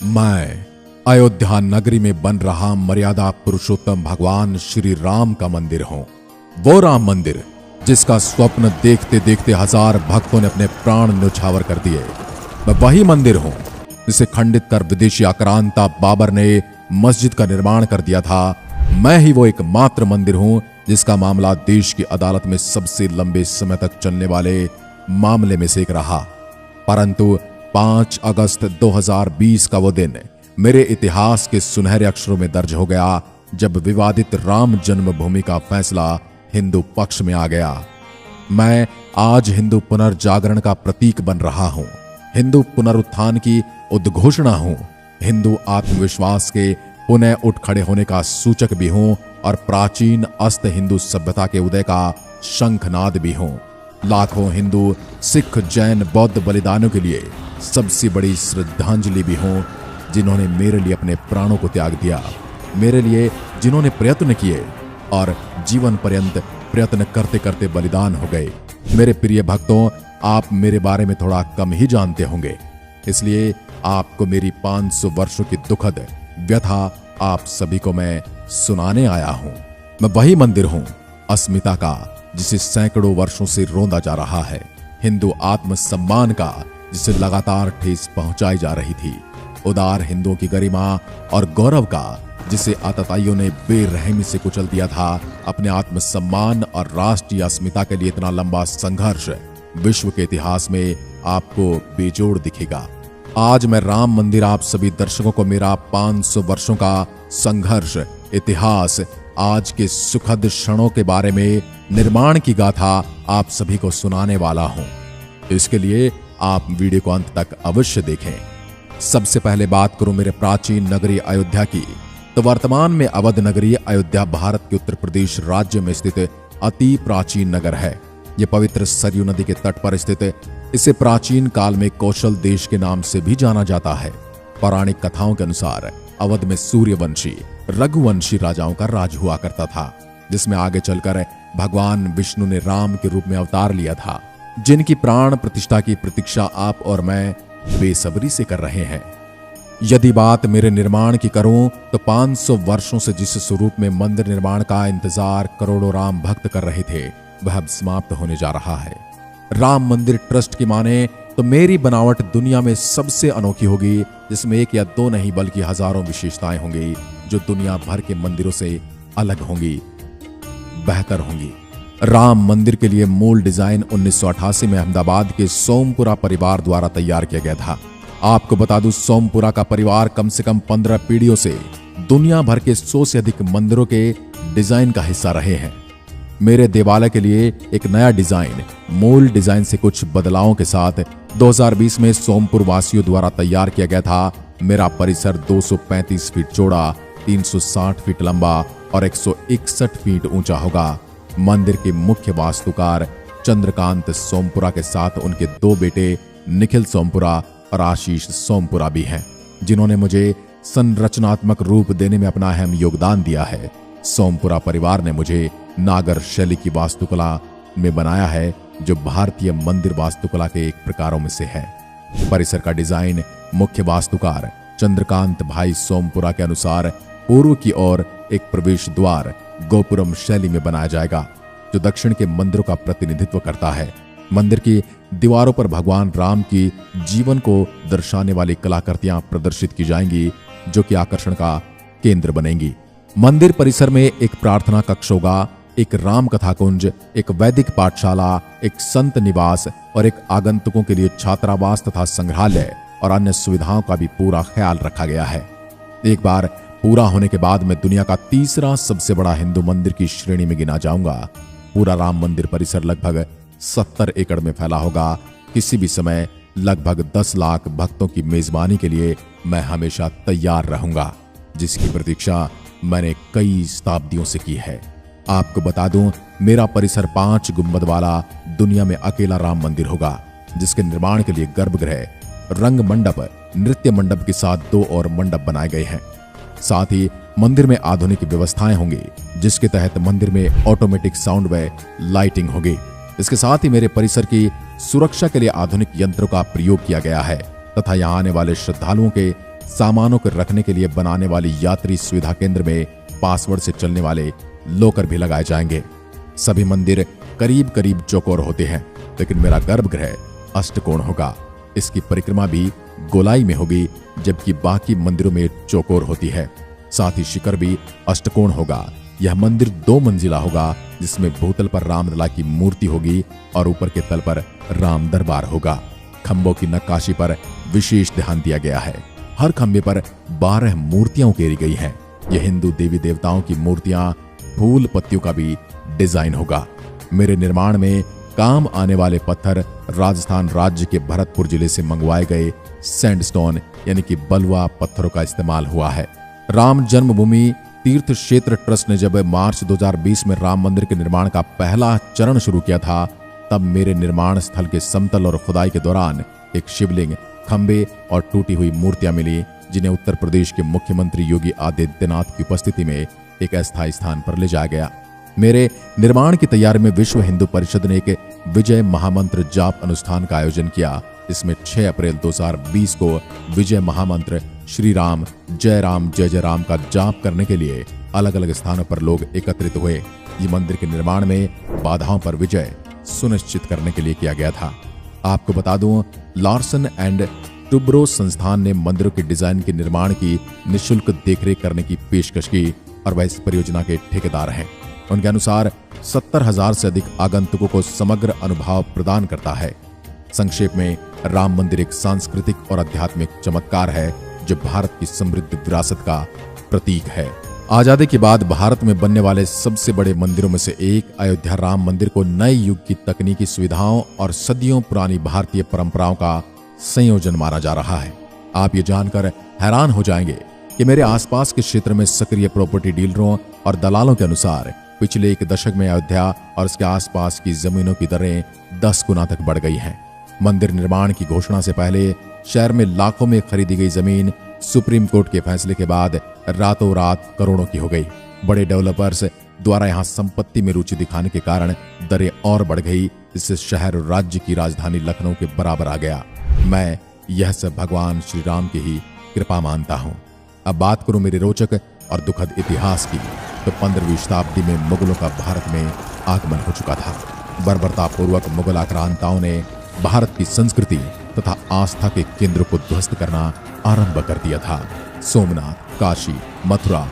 मैं अयोध्या नगरी में बन रहा मर्यादा पुरुषोत्तम भगवान श्री राम का मंदिर हूं। वो राम मंदिर जिसका स्वप्न देखते देखते हजार भक्तों ने अपने प्राण न्यौछावर कर दिए। मैं वही मंदिर हूं जिसे खंडित कर विदेशी आक्रांता बाबर ने मस्जिद का निर्माण कर दिया था। मैं ही वो एकमात्र मंदिर हूं जिसका मामला देश की अदालत में सबसे लंबे समय तक चलने वाले मामले में से एक रहा। परंतु 5 अगस्त 2020 का वो दिन मेरे इतिहास के सुनहरे अक्षरों में दर्ज हो गया जब विवादित राम जन्मभूमि का फैसला हिंदू पक्ष में आ गया। मैं आज हिंदू पुनर्जागरण का प्रतीक बन रहा हूं, हिंदू पुनरुत्थान की उद्घोषणा हूं, हिंदू आत्मविश्वास के पुनः उठ खड़े होने का सूचक भी हूं और प्राचीन अस्त हिंदू सभ्यता के उदय का शंखनाद भी हूं। लाखों हिंदू, सिख, जैन, बौद्ध बलिदानों के लिए सबसे बड़ी श्रद्धांजलि भी हूं जिन्होंने मेरे लिए अपने प्राणों को त्याग दिया, मेरे लिए जिन्होंने प्रयत्न किए और जीवन पर्यंत प्रयत्न करते करते बलिदान हो गए। मेरे प्रिय भक्तों, आप मेरे बारे में थोड़ा कम ही जानते होंगे, इसलिए आपको मेरी 500 वर्षों की दुखद व्यथा आप सभी को मैं सुनाने आया हूं। मैं वही मंदिर हूं अस्मिता का जिसे सैकड़ों वर्षों से रोंदा जा रहा है, हिंदू आत्मसम्मान का जिसे लगातार ठेस पहुंचाई जा रही थी, उदार हिंदुओं की गरिमा और गौरव का जिसे आतताइयों ने बेरहमी से कुचल दिया था। अपने आत्मसम्मान और राष्ट्रीय अस्मिता के लिए इतना लंबा संघर्ष विश्व के इतिहास में आपको बेजोड़ दिखेगा। आज मैं राम मंदिर आप सभी दर्शकों को मेरा 500 वर्षों का संघर्ष, इतिहास, आज के सुखद क्षणों के बारे में निर्माण की गाथा आप सभी को सुनाने वाला हूं। इसके लिए आप वीडियो को अंत तक अवश्य देखें। सबसे पहले बात करूं मेरे प्राचीन नगरी अयोध्या की, तो वर्तमान में अवध नगरी अयोध्या भारत के उत्तर प्रदेश राज्य में स्थित अति प्राचीन नगर है। यह पवित्र सरयू नदी के तट पर स्थित इसे प्राचीन काल में कौशल देश के नाम से भी जाना जाता है। पौराणिक कथाओं के अनुसार अवध में सूर्यवंशी, रघुवंशी राजाओं का राज हुआ करता था, जिसमें आगे चलकर भगवान विष्णु ने राम के रूप में अवतार लिया था, जिनकी प्राण प्रतिष्ठा की प्रतीक्षा आप और मैं बेसब्री से कर रहे हैं। यदि बात मेरे निर्माण की करूं तो 500 वर्षों से जिस स्वरूप में मंदिर निर्माण का इंतजार करोड़ों राम भक्त कर रहे थे वह अब समाप्त होने जा रहा है। राम मंदिर ट्रस्ट की माने तो मेरी बनावट दुनिया में सबसे अनोखी होगी, जिसमें 1 या 2 नहीं बल्कि हजारों विशेषताएं होंगी जो दुनिया भर के मंदिरों से अलग होंगी, बेहतर होंगी। राम मंदिर के लिए मूल डिजाइन 1988 में अहमदाबाद के सोमपुरा परिवार द्वारा तैयार किया गया था। आपको बता दूं, सोमपुरा का परिवार कम से कम 15 पीढ़ियों से दुनिया भर के 100 से अधिक मंदिरों के डिजाइन का हिस्सा रहे हैं। मेरे देवालय के लिए एक नया डिजाइन मूल डिजाइन से कुछ बदलावों के साथ 2020 में सोमपुर वासियों द्वारा तैयार किया गया था। मेरा परिसर 235 फीट चौड़ा, 360 फीट लंबा और 161 फीट ऊंचा होगा। मंदिर के मुख्य वास्तुकार चंद्रकांत सोमपुरा के साथ उनके 2 बेटे निखिल सोमपुरा और आशीष सोमपुरा भी हैं, जिन्होंने मुझे संरचनात्मक रूप देने में अपना अहम योगदान दिया है। सोमपुरा परिवार ने मुझे नागर शैली की वास्तुकला में बनाया है, जो भारतीय मंदिर वास्तुकला के एक प्रकारों में से है। परिसर का डिजाइन मुख्य वास्तुकार चंद्रकांत भाई सोमपुरा के अनुसार पूर्व की ओर एक प्रवेश द्वार गोपुरम शैली में बनाया जाएगा, जो दक्षिण के मंदिरों का प्रतिनिधित्व करता है। मंदिर की दीवारों पर भगवान राम की जीवन को दर्शाने वाली कलाकृतियां प्रदर्शित की जाएंगी, जो कि आकर्षण का केंद्र बनेंगी। मंदिर परिसर में एक प्रार्थना कक्ष होगा, एक राम कथा कुंज, एक वैदिक पाठशाला, एक संत निवास और एक आगंतुकों के लिए छात्रावास तथा संग्रहालय और अन्य सुविधाओं का भी पूरा ख्याल रखा गया है। एक बार पूरा होने के बाद मैं दुनिया का 3रा सबसे बड़ा हिंदू मंदिर की श्रेणी में गिना जाऊंगा। पूरा राम मंदिर परिसर लगभग 70 एकड़ में फैला होगा। किसी भी समय लगभग 10 लाख भक्तों की मेजबानी के लिए मैं हमेशा तैयार रहूंगा, जिसकी प्रतीक्षा मैंने कई शताब्दियों से की है। आपको बता दूं, मेरा परिसर 5 गुंबद वाला दुनिया में अकेला राम मंदिर होगा, जिसके निर्माण के लिए गर्भगृह, रंग मंडप, नृत्य मंडप के साथ 2 और मंडप बनाए गए हैं। साथ ही मंदिर में आधुनिक व्यवस्थाएं होंगी, जिसके तहत मंदिर में ऑटोमेटिक साउंड व लाइटिंग होगी। इसके साथ ही मेरे परिसर की सुरक्षा के लिए आधुनिक यंत्रों का प्रयोग किया गया है तथा यहां आने वाले श्रद्धालुओं के सामानों को रखने के लिए बनाने वाली यात्री सुविधा केंद्र में पासवर्ड से चलने वाले लॉकर भी लगाए जाएंगे। सभी मंदिर करीब करीब चौकोर होते हैं, लेकिन मेरा गर्भगृह अष्टकोण होगा। इसकी परिक्रमा भी गोलाई में होगी, जबकि बाकी मंदिरों में चौकोर होती है। साथ ही शिखर भी अष्टकोण होगा। यह मंदिर 2 मंजिला होगा, जिसमें भूतल पर रामलला की मूर्ति होगी और ऊपर के तल पर राम दरबार होगा। खंभों की नक्काशी पर विशेष ध्यान दिया गया है। हर खंभे पर 12 मूर्तियां उकेरी गई हैं। यह हिंदू देवी देवताओं की मूर्तियां, फूल पत्तियों का भी डिजाइन होगा। मेरे निर्माण में काम आने वाले पत्थर राजस्थान राज्य के भरतपुर जिले से मंगवाए गए सैंडस्टोन यानी कि बलुआ पत्थरों का इस्तेमाल हुआ है। राम जन्मभूमि तीर्थ क्षेत्र ट्रस्ट ने जब मार्च 2020 में राम मंदिर के निर्माण का पहला चरण शुरू किया था, तब मेरे निर्माण स्थल के समतल और खुदाई के दौरान एक शिवलिंग, खंबे और टूटी हुई मूर्तियां मिली, जिन्हें उत्तर प्रदेश के मुख्यमंत्री योगी आदित्यनाथ की उपस्थिति में एक अस्थायी स्थान पर ले जाया गया। मेरे निर्माण की तैयारी में विश्व हिंदू परिषद ने एक विजय महामंत्र जाप अनुष्ठान का आयोजन किया। इसमें 6 अप्रैल 2020 को विजय महामंत्र श्री राम जय राम का जाप करने के लिए अलग अलग स्थानों पर लोग एकत्रित हुए। ये मंदिर के निर्माण में बाधाओं पर विजय सुनिश्चित करने के लिए किया गया था। आपको बता दूं, लार्सन एंड टुब्रो संस्थान ने मंदिरों के डिजाइन के निर्माण की निःशुल्क देखरेख करने की पेशकश की और वह इस परियोजना के ठेकेदार हैं। उनके अनुसार 70,000 से अधिक आगंतुकों को समग्र अनुभव प्रदान करता है। संक्षेप में, राम मंदिर एक सांस्कृतिक और आध्यात्मिक चमत्कार है जो भारत की समृद्ध विरासत का प्रतीक है। आजादी के बाद भारत में बनने वाले सबसे बड़े मंदिरों में से एक अयोध्या राम मंदिर को नए युग की तकनीकी सुविधाओं और सदियों पुरानी भारतीय परंपराओं का संयोजन माना जा रहा है। आप ये जानकर हैरान हो जाएंगे कि मेरे आसपास के क्षेत्र में सक्रिय प्रॉपर्टी डीलरों और दलालों के अनुसार पिछले 1 दशक में अयोध्या और इसके आसपास की जमीनों की दरें 10 गुना तक बढ़ गई हैं। मंदिर निर्माण की घोषणा से पहले शहर में लाखों में खरीदी गई जमीन सुप्रीम कोर्ट के फैसले के बाद रातों रात करोड़ों की हो गई। बड़े डेवलपर्स द्वारा यहां संपत्ति में रुचि दिखाने के कारण दरें और बढ़ गई, जिससे शहर और राज्य की राजधानी लखनऊ के बराबर आ गया। मैं यह सब भगवान श्री राम की ही कृपा मानता हूं। अब बात करूं मेरे रोचक और दुखद इतिहास की, तो 15वीं शताब्दी में मुगलों का भारत में आगमन हो चुका था। बर्बरतापूर्वक मुगल आक्रांताओं ने भारत की संस्कृति तथा आस्था के केंद्रों को ध्वस्त करना आरंभ कर दिया था। सोमनाथ, काशी, मथुरा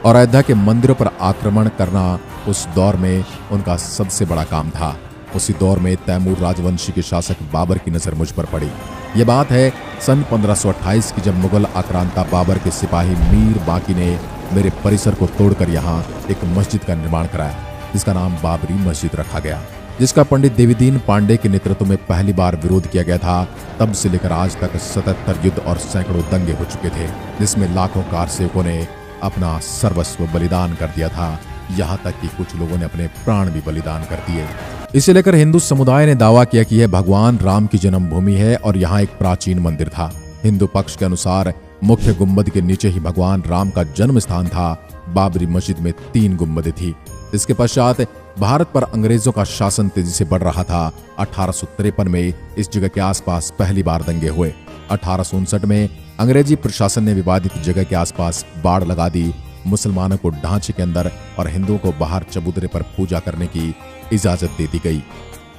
और अयोध्या के मंदिरों पर आक्रमण करना उस दौर में उनका सबसे बड़ा काम था। उसी दौर में तैमूर राजवंशी के शासक बाबर की नजर मुझ पर पड़ी। यह बात है सन 1528 की, जब मुगल आक्रांता बाबर के सिपाही मीर बाकी ने मेरे परिसर को तोड़कर यहाँ एक मस्जिद का निर्माण कराया, जिसका नाम बाबरी मस्जिद रखा गया, जिसका पंडित देवीदीन पांडे के नेतृत्व में पहली बार विरोध किया गया था। तब से लेकर आज तक 77 युद्ध और सैकड़ों दंगे हो चुके थे, जिसमें लाखों कार सेवकों ने अपना सर्वस्व बलिदान कर दिया था। यहाँ तक कि कुछ लोगों ने अपने प्राण भी बलिदान कर दिए। इसे लेकर हिंदू समुदाय ने दावा किया कि यह भगवान राम की जन्मभूमि है और यहाँ एक प्राचीन मंदिर था। हिंदू पक्ष के अनुसार मुख्य गुंबद के नीचे ही भगवान राम का जन्म स्थान था। बाबरी मस्जिद में 3 गुंबदें थी। इसके पश्चात भारत पर अंग्रेजों का शासन तेजी से बढ़ रहा था। 1853 में इस जगह के आसपास पहली बार दंगे हुए। 1859 में अंग्रेजी प्रशासन ने विवादित जगह के आसपास बाड़ लगा दी। मुसलमानों को ढांचे के अंदर और हिंदुओं को बाहर चबूतरे पर पूजा करने की इजाजत दे दी गई।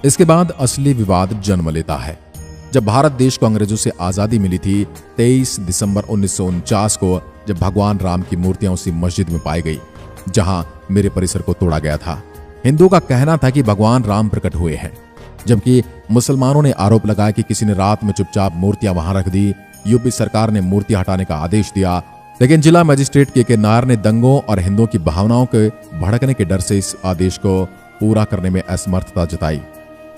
इसके बाद असली विवाद जन्म लेता है। जब भारत देश को अंग्रेजों से आजादी मिली थी, 23 दिसंबर 1949 को, जब भगवान राम की मूर्तियां उसी मस्जिद में पाई गई जहां मेरे परिसर को तोड़ा गया था। हिंदुओं का कहना था कि भगवान राम प्रकट हुए हैं, जबकि मुसलमानों ने आरोप लगाया कि किसी ने रात में चुपचाप मूर्तियां वहां रख दी। यूपी सरकार ने मूर्तियां हटाने का आदेश दिया, लेकिन जिला मजिस्ट्रेट के नायर ने दंगों और हिंदुओं की भावनाओं के भड़कने के डर से इस आदेश को पूरा करने में असमर्थता जताई।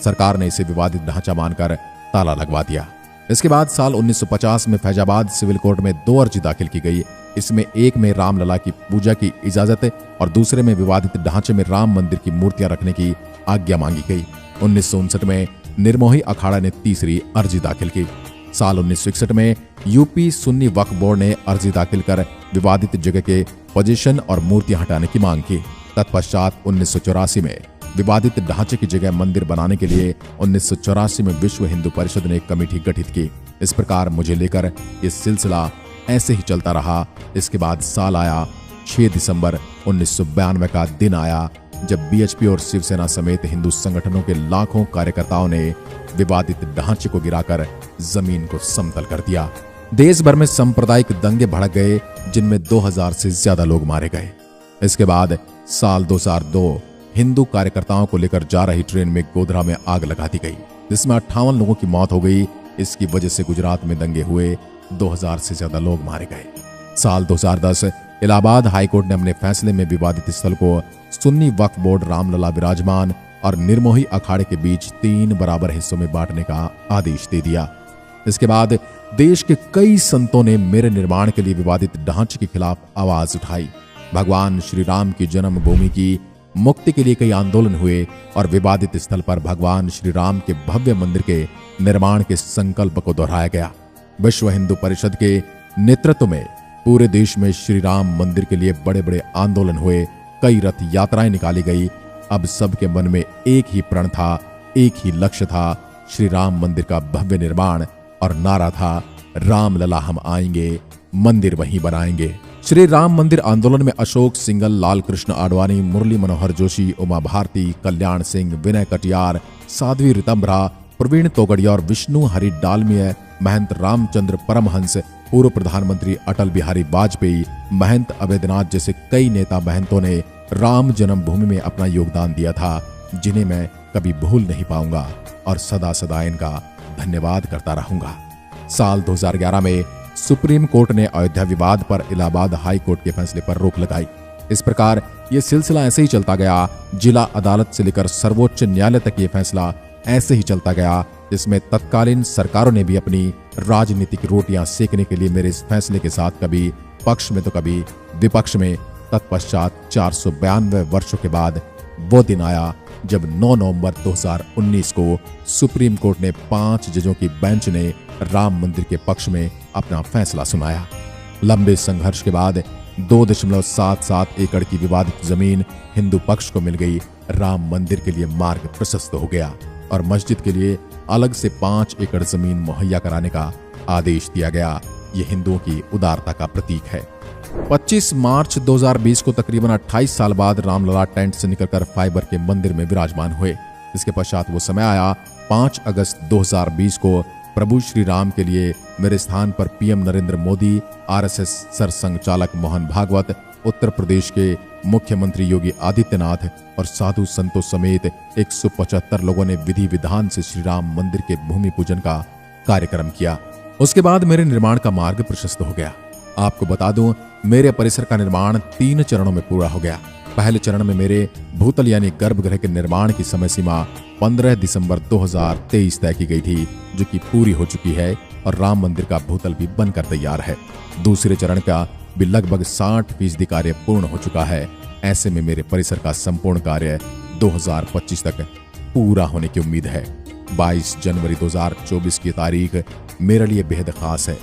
सरकार ने इसे विवादित ढांचा मानकर ताला लगवा दिया। इसके बाद साल 1950 में फैजाबाद सिविल कोर्ट में 2 अर्जी दाखिल की गई। इसमें एक में रामलला की पूजा की इजाजत और दूसरे में विवादित ढांचे में राम मंदिर की मूर्तियां रखने की आज्ञा मांगी गई। 1959 में निर्मोही अखाड़ा ने तीसरी अर्जी दाखिल की। साल 1961 में यूपी सुन्नी वक्फ बोर्ड ने अर्जी दाखिल कर विवादित जगह के पोजीशन और मूर्तियां हटाने की मांग की। तत्पश्चात 1984 में विवादित ढांचे की जगह मंदिर बनाने के लिए 1984 में विश्व हिंदू परिषद ने एक कमेटी गठित की। इस प्रकार मुझे लेकर यह सिलसिला ऐसे ही चलता रहा। इसके बाद साल आया 6 दिसंबर 1992 का दिन आया जब बीएचपी और शिवसेना समेत हिंदू संगठनों के लाखों कार्यकर्ताओं ने विवादित ढांचे को गिराकर जमीन को समतल कर दिया। देश भर में सांप्रदायिक दंगे भड़क गए जिनमें 2000 से ज्यादा लोग मारे गए। इसके बाद साल 2002 हिंदू कार्यकर्ताओं को लेकर जा रही ट्रेन में गोधरा में आग लगा दी गई, जिसमें 58 लोगों की मौत हो गई। इसकी वजह से गुजरात में दंगे हुए, 2000 से ज्यादा लोग मारे गए। साल 2010 इलाहाबाद हाईकोर्ट ने अपने फैसले में विवादित स्थल को सुन्नी वक्फ बोर्ड रामलला विराजमान और निर्मोही अखाड़े के बीच 3 बराबर हिस्सों में बांटने का आदेश दे दिया। इसके बाद देश के कई संतों ने मेरे निर्माण के लिए विवादित ढांचे के खिलाफ आवाज उठाई। भगवान श्री राम की जन्मभूमि की मुक्ति के लिए कई आंदोलन हुए और विवादित स्थल पर भगवान श्री राम के भव्य मंदिर के निर्माण के संकल्प को दोहराया गया। विश्व हिंदू परिषद के नेतृत्व में पूरे देश में श्री राम मंदिर के लिए बड़े बड़े आंदोलन हुए, कई रथ यात्राएं निकाली गई। अब सबके मन में एक ही प्रण था, एक ही लक्ष्य था, श्री राम मंदिर का भव्य निर्माण, और नारा था राम लला हम आएंगे, मंदिर वहीं बनाएंगे। श्री राम मंदिर आंदोलन में अशोक सिंघल, लाल कृष्ण आडवाणी, मुरली मनोहर जोशी, उमा भारती, कल्याण सिंह, विनय कटियार, साध्वी ऋतंभरा, प्रवीण तोगड़िया और विष्णु हरि डालमिया, महंत रामचंद्र परमहंस, पूर्व प्रधानमंत्री अटल बिहारी वाजपेयी, महंत अवैधनाथ जैसे कई नेता महंतों ने राम जन्मभूमि में अपना योगदान दिया था, जिन्हें मैं कभी भूल नहीं पाऊंगा और सदा सदा इनका धन्यवाद करता रहूंगा। साल 2011 में सुप्रीम कोर्ट ने अयोध्या विवाद पर इलाहाबाद हाई कोर्ट के फैसले पर रोक लगाई। इस प्रकार यह सिलसिला ऐसे ही चलता गया। जिला अदालत से लेकर सर्वोच्च न्यायालय तक ये फैसला ऐसे ही चलता गया, जिसमें तत्कालीन सरकारों ने भी अपनी राजनीतिक रोटियां सेकने के लिए मेरे इस फैसले के साथ कभी पक्ष में तो कभी विपक्ष में। तत्पश्चात 492 वर्षों के बाद वो दिन आया जब 9 नवंबर 2019 को सुप्रीम कोर्ट ने 5 जजों की बेंच ने राम मंदिर के पक्ष में अपना फैसला सुनाया। लंबे संघर्ष के बाद 2.77 एकड़ की विवादित जमीन हिंदू पक्ष को मिल गई। राम मंदिर के लिए मार्ग प्रशस्त हो गया और मस्जिद के लिए अलग से 5 एकड़ जमीन मुहैया कराने का आदेश दिया गया। ये हिंदुओं की उदारता का प्रतीक है। 25 मार्च 2020 को तकरीबन 28 साल बाद रामलला टेंट से निकलकर फाइबर के मंदिर में विराजमान हुए। इसके पश्चात वो समय आया 5 अगस्त 2020 को प्रभु श्री राम के लिए मेरे स्थान पर पीएम नरेंद्र मोदी, आरएसएस सरसंघचालक मोहन भागवत, उत्तर प्रदेश के मुख्यमंत्री योगी आदित्यनाथ और साधु संतों समेत 175 लोगों ने विधि विधान से श्री राम मंदिर के भूमि पूजन का कार्यक्रम किया। उसके बाद मेरे निर्माण का मार्ग प्रशस्त हो गया। आपको बता दूं, मेरे परिसर का निर्माण 3 चरणों में पूरा हो गया। पहले चरण में मेरे भूतल यानी गर्भगृह के निर्माण की समय सीमा 15 दिसंबर 2023 तय की गई थी, जो कि पूरी हो चुकी है और राम मंदिर का भूतल भी बनकर तैयार है। दूसरे चरण का भी लगभग 60% कार्य पूर्ण हो चुका है। ऐसे में मेरे परिसर का संपूर्ण कार्य 2025 तक पूरा होने की उम्मीद है। 22 जनवरी 2024 की तारीख मेरे लिए बेहद खास है,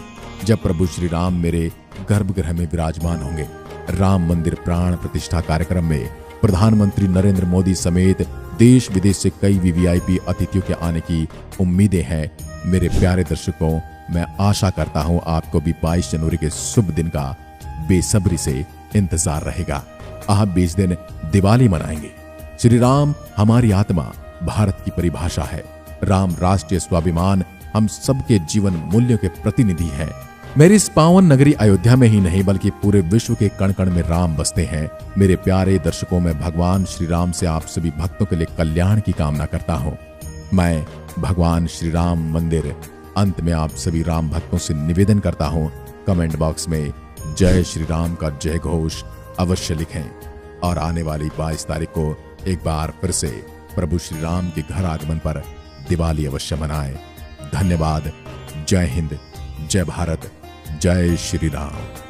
जब प्रभु श्री राम मेरे गर्भगृह में विराजमान होंगे। राम मंदिर प्राण प्रतिष्ठा कार्यक्रम में प्रधानमंत्री नरेंद्र मोदी समेत देश विदेश से कई वीवीआईपी अतिथियों के आने की उम्मीदें हैं। मेरे प्यारे दर्शकों, मैं आशा करता हूं आपको भी 22 जनवरी के शुभ दिन का बेसब्री से इंतजार रहेगा। आप 20 दिन दिवाली मनाएंगे। श्री राम हमारी आत्मा, भारत की परिभाषा है। राम राष्ट्रीय स्वाभिमान, हम सबके जीवन मूल्यों के प्रतिनिधि हैं। मेरी इस पावन नगरी अयोध्या में ही नहीं बल्कि पूरे विश्व के कण कण में राम बसते हैं। मेरे प्यारे दर्शकों, मैं भगवान श्री राम से आप सभी भक्तों के लिए कल्याण की कामना करता हूं। मैं भगवान श्री राम मंदिर अंत में आप सभी राम भक्तों से निवेदन करता हूं, कमेंट बॉक्स में जय श्री राम का जय घोष अवश्य लिखें और आने वाली 22 तारीख को एक बार फिर से प्रभु श्री राम के घर आगमन पर दिवाली अवश्य मनाएं। धन्यवाद। जय हिंद, जय भारत, जय श्री राम।